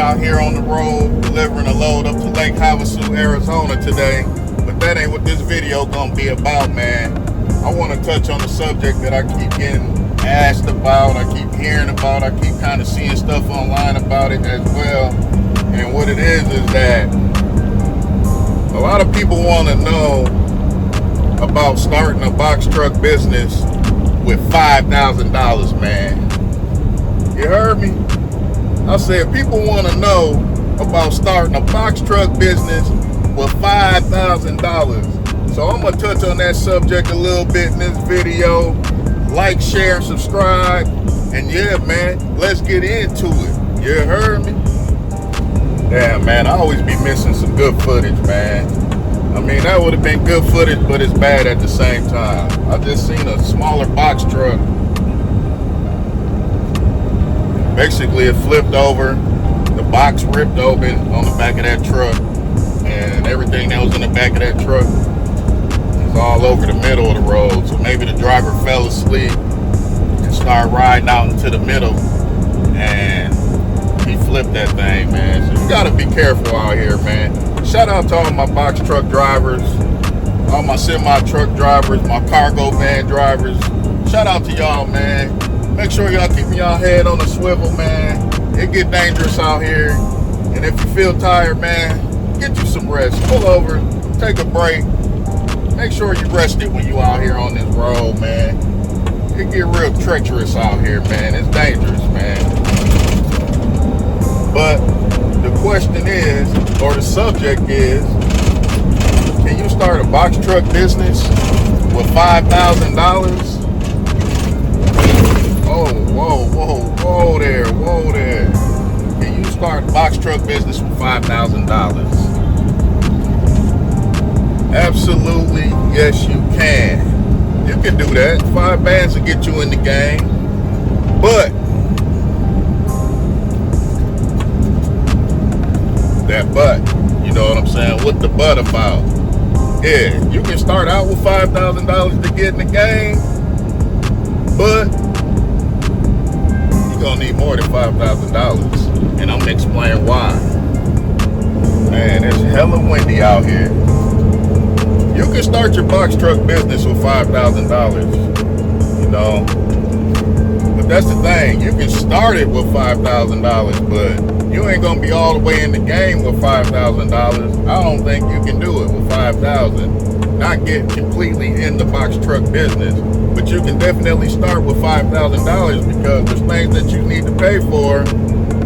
out here on the road delivering a load up to Lake Havasu, Arizona today. But that ain't what this video gonna be about, man. I want to touch on the subject that I keep getting asked about, I keep hearing about, I keep kind of seeing stuff online about it as well. And what it is that a lot of people want to know about starting a box truck business with $5,000, man. You heard me? I said people want to know about starting a box truck business with $5,000. So I'm going to touch on that subject a little bit in this video. Like, share, and subscribe. And yeah, man, let's get into it. You heard me? Damn, man, I always be missing some good footage, man. I mean, that would have been good footage, but it's bad at the same time. I just seen a smaller box truck. Basically, it flipped over. The box ripped open on the back of that truck. And everything that was in the back of that truck is all over the middle of the road. So maybe the driver fell asleep and started riding out into the middle. And he flipped that thing, man. So you gotta be careful out here, man. Shout out to all my box truck drivers, all my semi-truck drivers, my cargo van drivers. Shout out to y'all, man. Make sure y'all keeping y'all head on the swivel, man. It get dangerous out here. And if you feel tired, man, get you some rest. Pull over, take a break. Make sure you rested when you out here on this road, man. It get real treacherous out here, man. It's dangerous, man. But the question is, or the subject is, can you start a box truck business with $5,000? Oh, whoa there. Can you start a box truck business with $5,000? Absolutely, yes you can. You can do that. 5 bands will get you in the game. But that but, you know what I'm saying? What the but about? Yeah, you can start out with $5,000 to get in the game, but you're gonna need more than $5,000, and I'm gonna explain why. Man, it's hella windy out here. You can start your box truck business with $5,000, you know, but that's the thing. You can start it with $5,000, but you ain't gonna be all the way in the game with $5,000. I don't think you can do it with $5,000. Not get completely in the box truck business, but you can definitely start with $5,000 because there's things that you need to pay for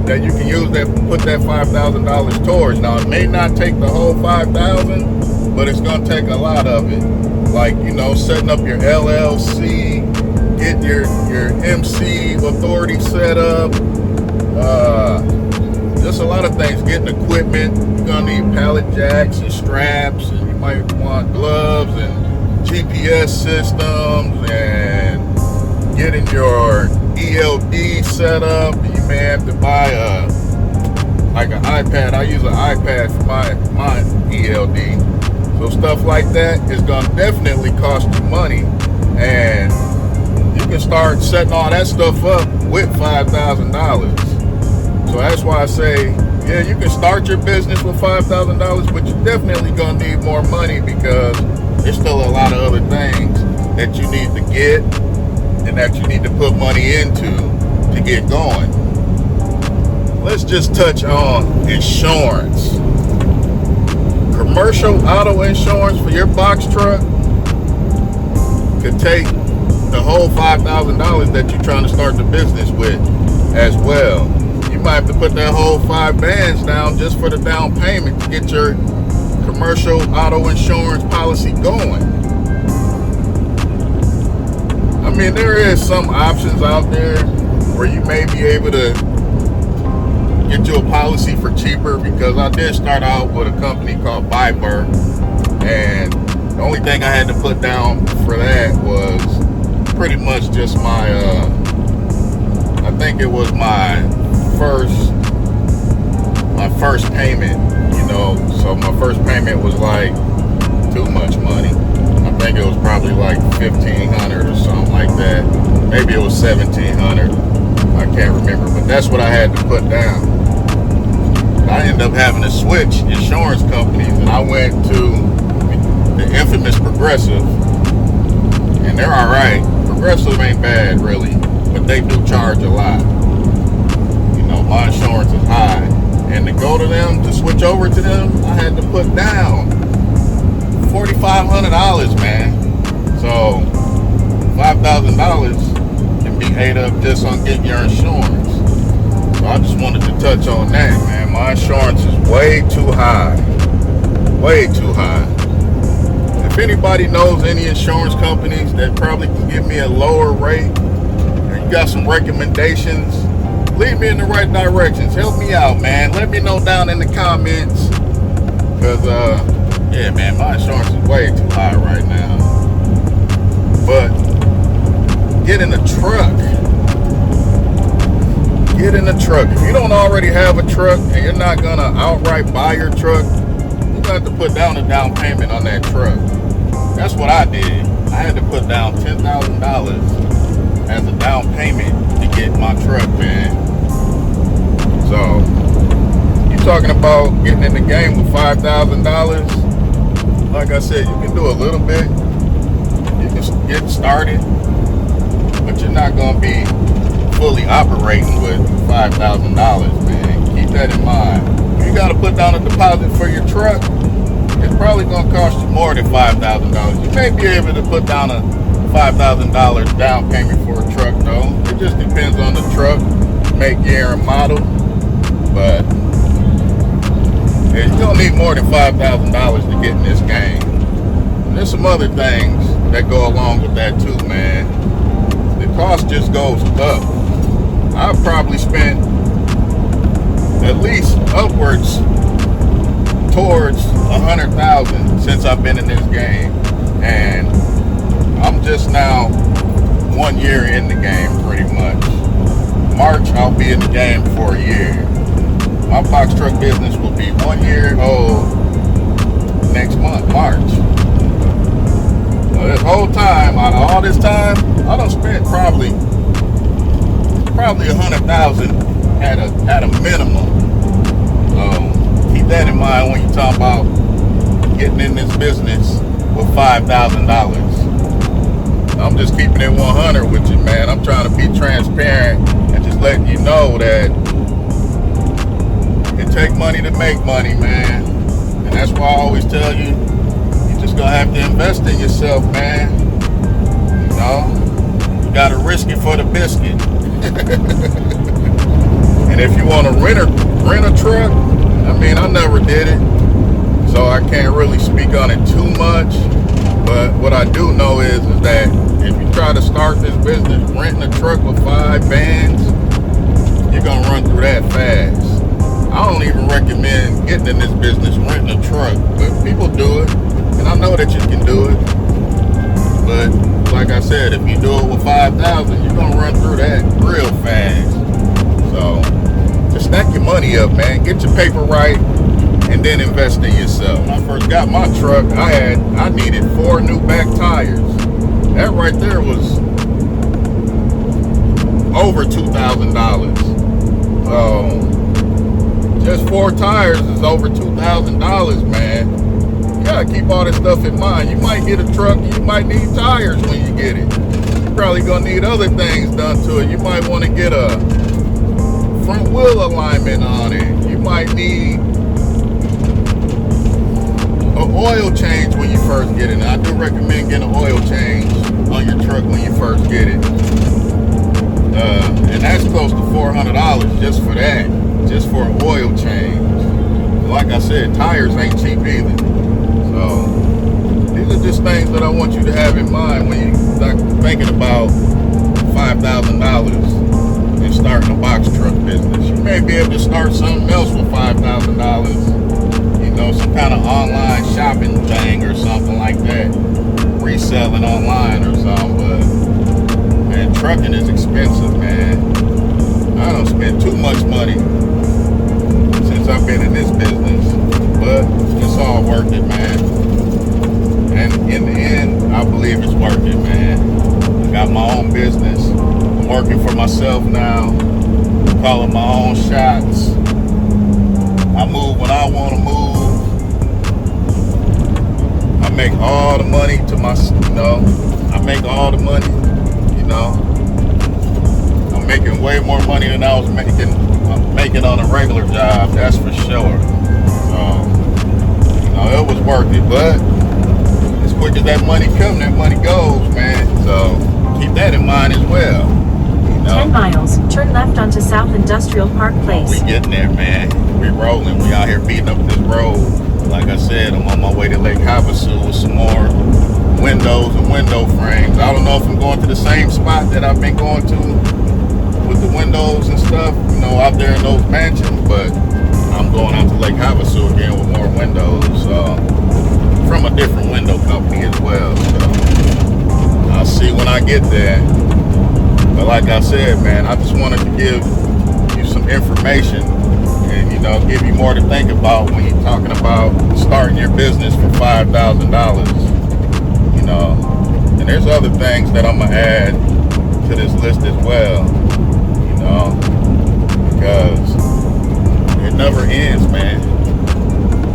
that you can use that, put that $5,000 towards. Now it may not take the whole $5,000, but it's gonna take a lot of it. Like, you know, setting up your LLC, get your MC authority set up, just a lot of things. Getting equipment, you're gonna need pallet jacks and straps, and you might want gloves and GPS systems, and getting your ELD set up. You may have to buy like an iPad. I use an iPad for my ELD. So stuff like that is gonna definitely cost you money, and you can start setting all that stuff up with $5,000. So that's why I say, yeah, you can start your business with $5,000, but you're definitely gonna need more money because there's still a lot of other things that you need to get and that you need to put money into to get going. Let's just touch on insurance. Commercial auto insurance for your box truck could take the whole $5,000 that you're trying to start the business with as well. You might have to put that whole 5 bands down just for the down payment to get your commercial auto insurance policy going. I mean, there is some options out there where you may be able to get you a policy for cheaper, because I did start out with a company called Viber, and the only thing I had to put down for that was pretty much just my I think it was my first payment, you know. So my first payment was like too much money. I think it was probably like $1,500 or something like that. Maybe it was $1,700. I can't remember, but that's what I had to put down. I ended up having to switch insurance companies, and I went to the infamous Progressive, and they're all right. Progressive ain't bad, really, but they do charge a lot. You know, my insurance is high, and to go to them, to switch over to them, I had to put down $4,500, man. So $5,000 can be ate up just on getting your insurance. So I just wanted to touch on that, man. My insurance is way too high. Way too high. If anybody knows any insurance companies that probably can give me a lower rate, or you got some recommendations, lead me in the right directions. Help me out, man. Let me know down in the comments. Because, yeah, man, my insurance is way too high right now. But get in the truck. Get in the truck. If you don't already have a truck and you're not going to outright buy your truck, you're going to have to put down a down payment on that truck. That's what I did. I had to put down $10,000 as a down payment to get my truck, man. So, you talking about getting in the game with $5,000? Like I said, you can do a little bit. You can get started, but you're not going to be fully operating with $5,000, man. Keep that in mind. If you got to put down a deposit for your truck, it's probably going to cost you more than $5,000. You may be able to put down a $5,000 down payment for a truck, though. It just depends on the truck, make, year, and model. But yeah, you're going to need more than $5,000 to get in this game. And there's some other things that go along with that, too, man. The cost just goes up. I've probably spent at least upwards towards $100,000 since I've been in this game, and I'm just now 1 year in the game, pretty much. March, I'll be in the game for a year. My box truck business will be 1 year old next month, March. So this whole time, out of all this time, I done spent probably $100,000 at a minimum. Keep that in mind when you talk about getting in this business with $5,000. I'm just keeping it 100 with you, man. I'm trying to be transparent and just letting you know that it takes money to make money, man. And that's why I always tell you, you just gonna have to invest in yourself, man. You know, you gotta risk it for the biscuit. And if you want to rent a truck, I mean, I never did it, so I can't really speak on it too much. But what I do know is that if you try to start this business renting a truck with 5 vans, you're gonna run through that fast. I don't even recommend getting in this business renting a truck, but people do it, and I know that you can do it. But like I said, if you do it with 5,000, you're gonna run through that real fast. So just stack your money up, man. Get your paper right, and then invest in yourself. When I first got my truck, I needed 4 new back tires. That right there was over $2,000. So just 4 tires is over $2,000, man. You gotta keep all this stuff in mind. You might get a truck, you might need tires when you get it. You're probably gonna need other things done to it. You might want to get a front wheel alignment on it. You might need an oil change when you first get it. And I do recommend getting an oil change on your truck when you first get it. And that's close to $400 just for that, just for an oil change. Like I said, tires ain't cheap either. So these are just things that I want you to have in mind when you start thinking about $5,000 and starting a box truck business. You may be able to start something else with $5,000, you know, some kind of online shopping thing or something like that, reselling online or something. But man, trucking is expensive, man. I don't spend too much money since I've been in this business, but it's all worth it, man. And in the end, I believe it's worth it, man. I got my own business. I'm working for myself now, calling my own shots. I I move when I want to move. I make all the money to my, I make all the money, I'm making way more money than I was making on a regular job, that's for sure. So, it was worth it, but as quick as that money comes, that money goes, man. So keep that in mind as well. 10 miles, turn left onto South Industrial Park Place. We getting there, man. We rolling. We out here beating up this road. Like I said, I'm on my way to Lake Havasu with some more windows and window frames. I don't know if I'm going to the same spot that I've been going to with the windows and stuff, out there in those mansions, but I'm going out to Lake Havasu again with more windows from a different window company as well. So I'll see when I get there. But like I said, man, I just wanted to give you some information and, give you more to think about when you're talking about starting your business for $5,000. And there's other things that I'm going to add to this list as well, because it never ends, man.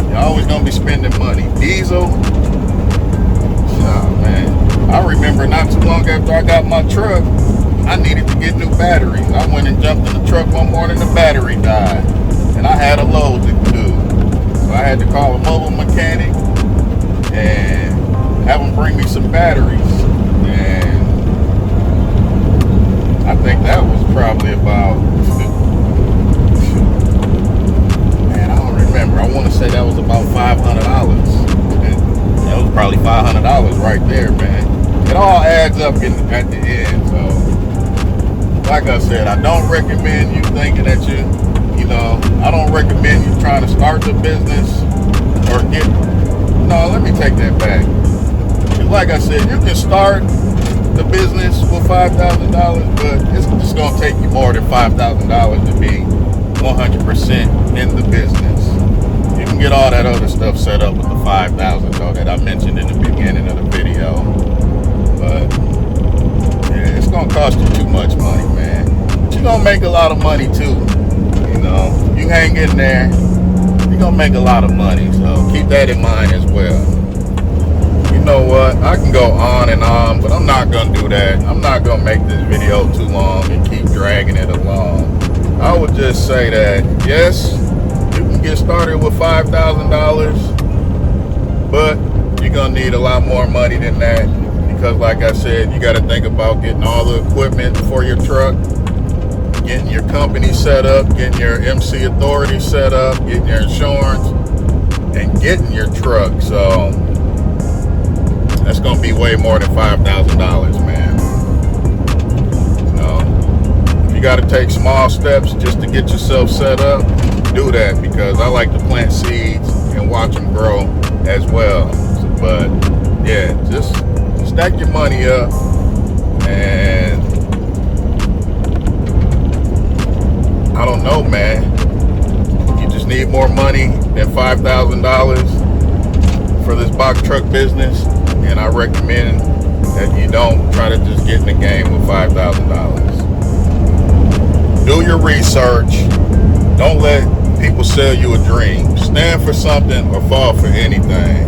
You're always going to be spending money. Diesel, man. I remember not too long after I got my truck, I needed to get new batteries. I went and jumped in the truck one morning, the battery died. And I had a load to do. So I had to call a mobile mechanic and have them bring me some batteries. And I think that was probably about, man, I don't remember. I want to say that was about $500. That was probably $500 right there, man. It all adds up at the end, so. Like I said, I don't recommend you thinking that I don't recommend you trying to start the business or let me take that back. Like I said, you can start the business with $5,000, but it's just going to take you more than $5,000 to be 100% in the business. You can get all that other stuff set up with the $5,000 though that I mentioned in the beginning of the video. But it's gonna cost you too much money, man. But you're gonna make a lot of money too. You hang in there, you're gonna make a lot of money. So keep that in mind as well. You know what? I can go on and on, but I'm not gonna do that. I'm not gonna make this video too long and keep dragging it along. I would just say that yes, you can get started with $5,000, but you're gonna need a lot more money than that. Because like I said, you got to think about getting all the equipment for your truck, getting your company set up, getting your MC authority set up, getting your insurance, and getting your truck. So that's going to be way more than $5,000, man. If you got to take small steps just to get yourself set up, do that, because I like to plant seeds and watch them grow as well. But yeah, just stack your money up, and I don't know, man. You just need more money than $5,000 for this box truck business, and I recommend that you don't try to just get in the game with $5,000. Do your research. Don't let people sell you a dream. Stand for something or fall for anything.